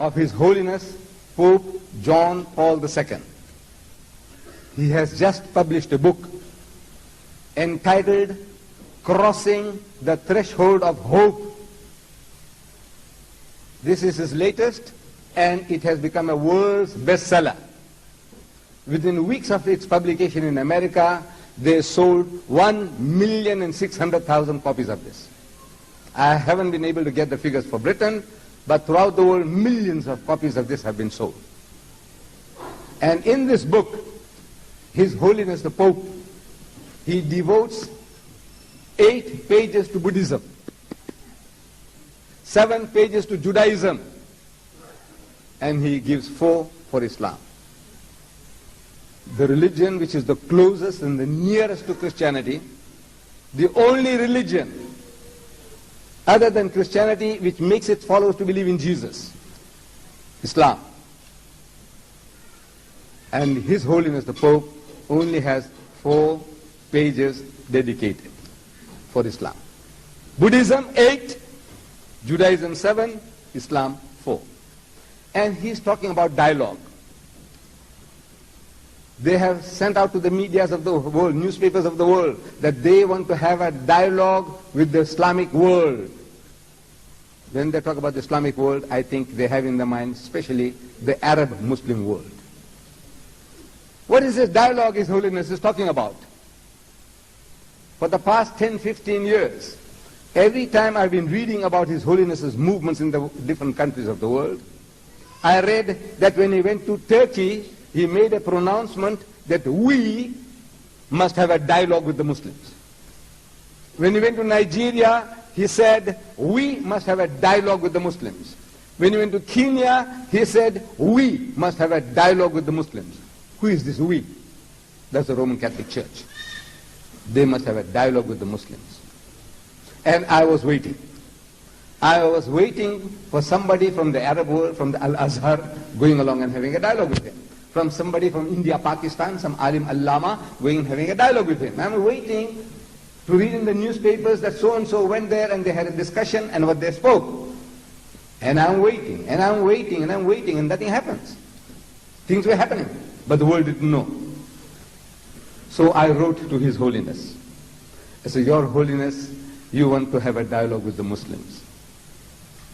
of His Holiness Pope John Paul II. He has just published a book entitled Crossing the Threshold of Hope. This is his latest, and it has become a world's bestseller. Within weeks of its publication in America, they sold 1,600,000 copies of this. I haven't been able to get the figures for Britain, but throughout the world, millions of copies of this have been sold. And in this book, His Holiness the Pope, he devotes 8 pages to Buddhism, 7 pages to Judaism, and he gives 4 for Islam. The religion which is the closest and the nearest to Christianity, the only religion other than Christianity which makes its followers to believe in Jesus, Islam. And His Holiness the Pope only has 4 pages dedicated for Islam. Buddhism 8, Judaism 7, Islam 4. And he's talking about dialogue. They have sent out to the medias of the world, newspapers of the world, that they want to have a dialogue with the Islamic world. When they talk about the Islamic world, I think they have in their mind especially the Arab Muslim world. What is this dialogue His Holiness is talking about? For the past 10, 15 years, every time I've been reading about His Holiness's movements in the different countries of the world, I read that when he went to Turkey, he made a pronouncement that we must have a dialogue with the Muslims. When he went to Nigeria, he said, we must have a dialogue with the Muslims. When he went to Kenya, he said, we must have a dialogue with the Muslims. Who is this we? That's the Roman Catholic Church. They must have a dialogue with the Muslims. And I was waiting. I was waiting for somebody from the Arab world, from the Al-Azhar, going along and having a dialogue with him. From somebody from India, Pakistan, some Alim Allama, going and having a dialogue with him. I'm waiting to read in the newspapers that so-and-so went there and they had a discussion and what they spoke. And I'm waiting, and I'm waiting, and I'm waiting, and nothing happens. Things were happening, but the world didn't know. So I wrote to His Holiness. I said, Your Holiness, you want to have a dialogue with the Muslims.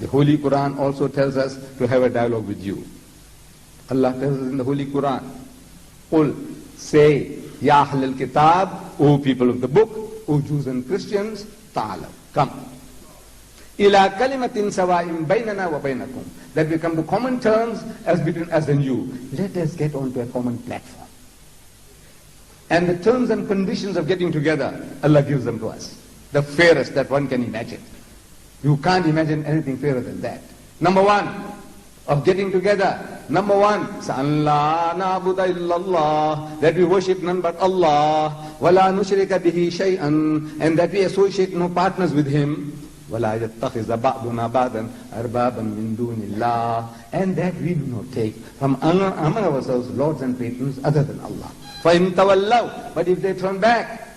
The Holy Quran also tells us to have a dialogue with you. Allah tells us in the Holy Quran, Qul, say, Ya Ahlul Kitab, O people of the book, O Jews and Christians, Ta'ala, come. Ila kalimatin sawa'in baynana wa baynakum. That we come to common terms as between us and you. Let us get onto a common platform. And the terms and conditions of getting together, Allah gives them to us. The fairest that one can imagine. You can't imagine anything fairer than that. Number 1, of getting together. Number 1, Sa'alla na'budu illallah, that we worship none but Allah, wala nushrika bihi shay'an, and that we associate no partners with Him, wala yattakhiza ba'duna ba'dan arbaban min dunillah, and that we do not take from among ourselves lords and patrons other than Allah. فَإِن تَوَلَّوْا, but if they turn back,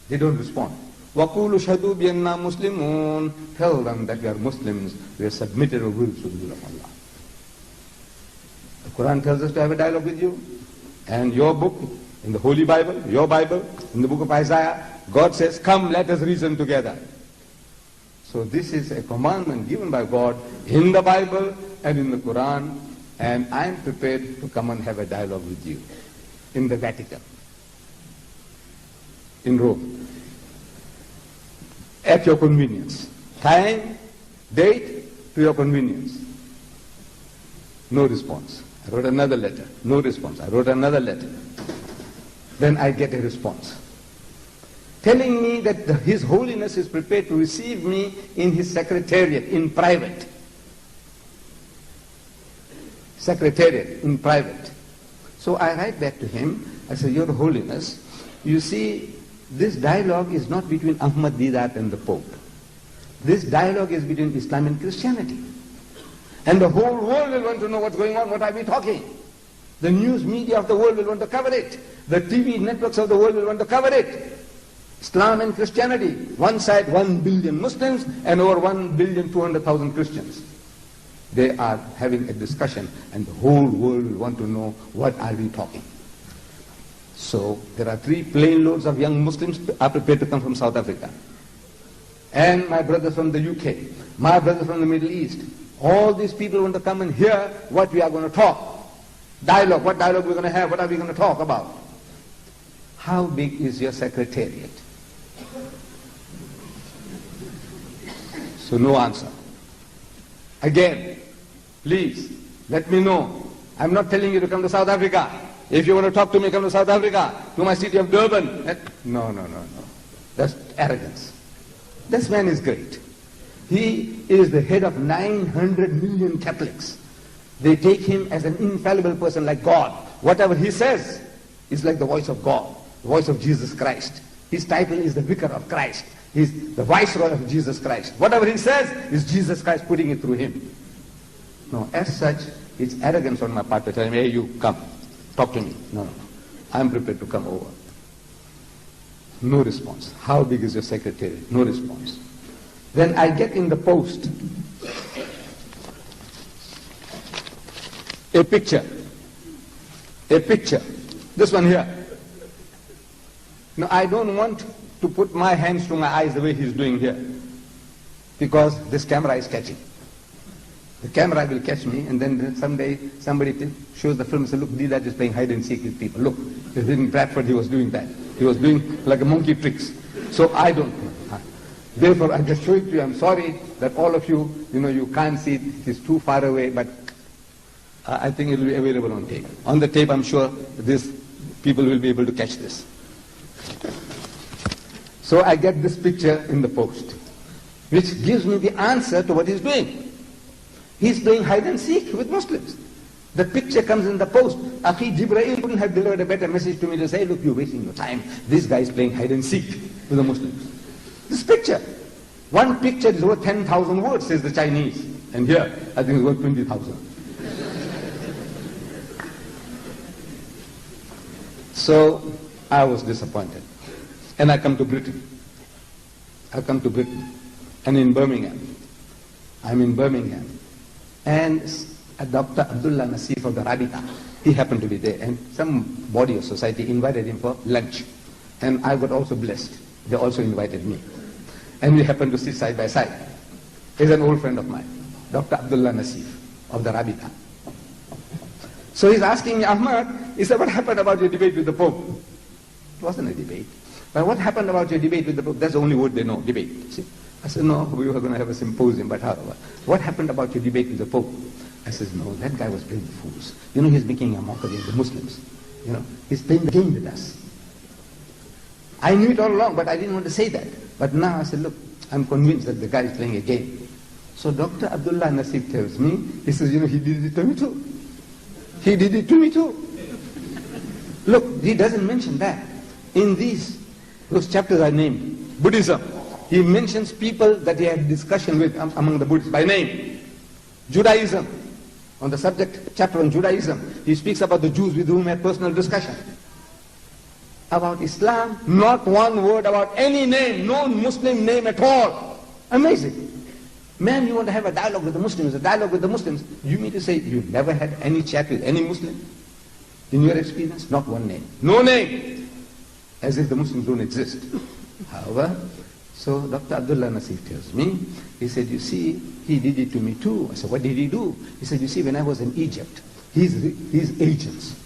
they don't respond. وَقُولُوا شَهَدُوا بِأَنَّا مُسْلِمُونَ, tell them that we are Muslims, we are submitted our wills to the will of Allah. The Quran tells us to have a dialogue with you. And your book, in the Holy Bible, your Bible, in the book of Isaiah, God says, come, let us reason together. So this is a commandment given by God in the Bible and in the Quran, and I am prepared to come and have a dialogue with you in the Vatican, in Rome, at your convenience. Time, date, to your convenience. No response. I wrote another letter. No response. I wrote another letter. Then I get a response telling me that His Holiness is prepared to receive me in his secretariat, in private. Secretariat, in private. So I write back to him. I say, Your Holiness, you see, this dialogue is not between Ahmad Didat and the Pope. This dialogue is between Islam and Christianity. And the whole world will want to know what's going on, what are we talking. The news media of the world will want to cover it. The TV networks of the world will want to cover it. Islam and Christianity. One side 1 billion Muslims and over 1,200,000,000 Christians. They are having a discussion, and the whole world will want to know what are we talking. So there are 3 plane loads of young Muslims are prepared to come from South Africa. And my brothers from the UK, my brothers from the Middle East, all these people want to come and hear what we are going to talk. Dialogue, what dialogue we're going to have, what are we going to talk about. How big is your secretariat? So no answer. Again, please, let me know. I'm not telling you to come to South Africa. If you want to talk to me, come to South Africa, to my city of Durban. No. That's arrogance. This man is great. He is the head of 900 million Catholics. They take him as an infallible person like God. Whatever he says is like the voice of God, the voice of Jesus Christ. His title is the Vicar of Christ. He's the Viceroy of Jesus Christ. Whatever he says is Jesus Christ putting it through him. No, as such, it's arrogance on my part to tell him, hey, you come, talk to me. No. I'm prepared to come over. No response. How big is your secretariat? No response. Then I get in the post a picture. This one here. Now I don't want to put my hands to my eyes the way he's doing here, because this camera is catching. The camera will catch me, and then someday somebody shows the film and says, look, Deedat is playing hide and seek with people. Look, in Bradford he was doing that. He was doing like a monkey tricks. So I don't know. Therefore, I just show it to you. I'm sorry that all of you, you can't see it. It's too far away, but I think it will be available on tape. On the tape, I'm sure these people will be able to catch this. So I get this picture in the post, which gives me the answer to what he's doing. He's playing hide and seek with Muslims. The picture comes in the post. Akhi Jibreel couldn't have delivered a better message to me to say, look, you're wasting your time. This guy is playing hide and seek with the Muslims. This picture. One picture is worth 10,000 words, says the Chinese. And here, I think it's worth 20,000. So, I was disappointed. And I come to Britain. And in Birmingham. I'm in Birmingham. And Dr. Abdullah Nasif of the Rabita, he happened to be there. And some body of society invited him for lunch. And I got also blessed. They also invited me. And we happened to sit side by side. He's an old friend of mine, Dr. Abdullah Nasif of the Rabita. So he's asking me, Ahmad, he said, what happened about your debate with the Pope? It wasn't a debate. But what happened about your debate with the Pope? That's the only word they know, debate. See? I said, no, we were going to have a symposium, but however, what happened about your debate with the Pope? I said, no, that guy was playing fools. He's making a mockery of the Muslims. He's playing the game with us. I knew it all along, but I didn't want to say that. But now I said, look, I'm convinced that the guy is playing a game. So Dr. Abdullah Nasif tells me, he says, he did it to me too. He did it to me too. Look, he doesn't mention that. In those chapters I named, Buddhism, he mentions people that he had discussion with among the Buddhists by name. Judaism, on the subject chapter on Judaism, he speaks about the Jews with whom he had personal discussion. About Islam, not one word about any name, no Muslim name at all. Amazing. Man, you want to have a dialogue with the Muslims, you mean to say you never had any chat with any Muslim? In your experience, not one name. No name! As if the Muslims don't exist. However, so Dr. Abdullah Nasif tells me, he said, you see, he did it to me too. I said, what did he do? He said, you see, when I was in Egypt, his agents,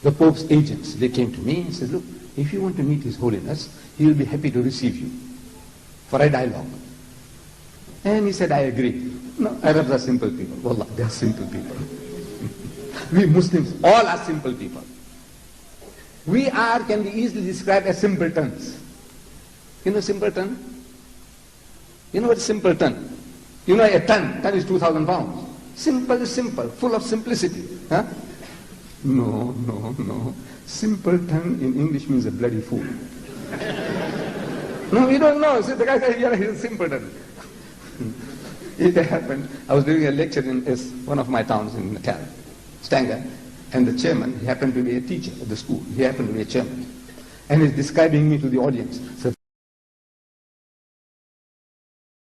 the Pope's agents, they came to me and said, look, if you want to meet His Holiness, he will be happy to receive you for a dialogue. And he said, I agree. No, Arabs are simple people. Wallah, they are simple people. We Muslims, all are simple people. We can be easily described as simpletons. Simpleton? You know what is simpleton? A ton is 2,000 pounds. Simple is simple, full of simplicity. Huh? No. Simpleton in English means a bloody fool. No, you don't know. See, the guy said, yeah, he's a simpleton. It happened. I was doing a lecture in one of my towns in Natal, Stanger, and the chairman, he happened to be a teacher at the school. He happened to be a chairman. And he's describing me to the audience. So